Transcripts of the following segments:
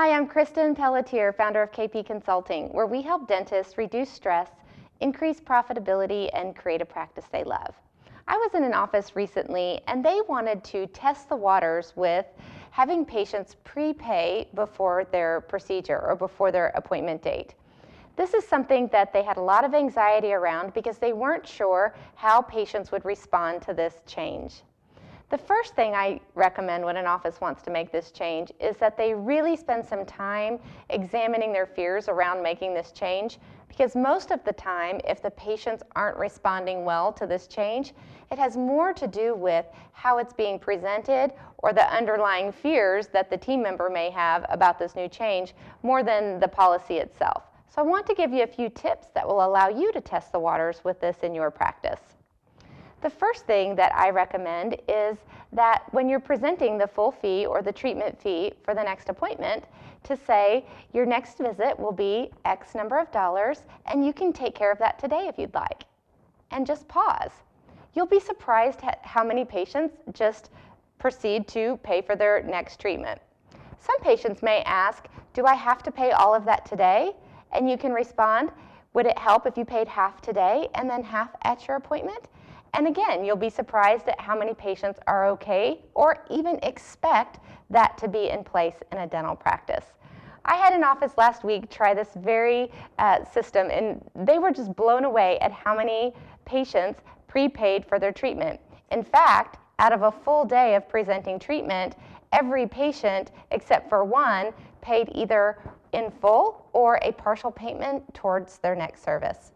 Hi, I'm Kristin Pelletier, founder of KP Consulting, where we help dentists reduce stress, increase profitability, and create a practice they love. I was in an office recently, and they wanted to test the waters with having patients prepay before their procedure or before their appointment date. This is something that they had a lot of anxiety around because they weren't sure how patients would respond to this change. The first thing I recommend when an office wants to make this change is that they really spend some time examining their fears around making this change, because most of the time, if the patients aren't responding well to this change, it has more to do with how it's being presented or the underlying fears that the team member may have about this new change more than the policy itself. So I want to give you a few tips that will allow you to test the waters with this in your practice. The first thing that I recommend is that when you're presenting the full fee or the treatment fee for the next appointment, to say your next visit will be X number of dollars and you can take care of that today if you'd like. And just pause. You'll be surprised at how many patients just proceed to pay for their next treatment. Some patients may ask, do I have to pay all of that today? And you can respond, would it help if you paid half today and then half at your appointment? And again, you'll be surprised at how many patients are okay or even expect that to be in place in a dental practice. I had an office last week try this very system, and they were just blown away at how many patients prepaid for their treatment. In fact, out of a full day of presenting treatment, every patient except for one paid either in full or a partial payment towards their next service.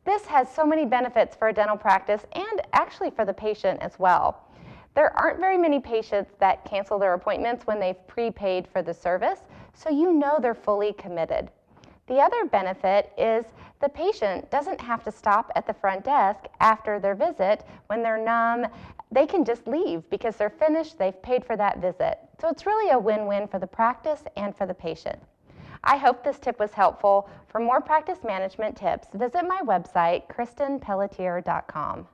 This has so many benefits for a dental practice and actually for the patient as well. There aren't very many patients that cancel their appointments when they've prepaid for the service, so you know they're fully committed. The other benefit is the patient doesn't have to stop at the front desk after their visit when they're numb. They can just leave because they're finished, they've paid for that visit. So it's really a win-win for the practice and for the patient. I hope this tip was helpful. For more practice management tips, visit my website, KristinPelletier.com.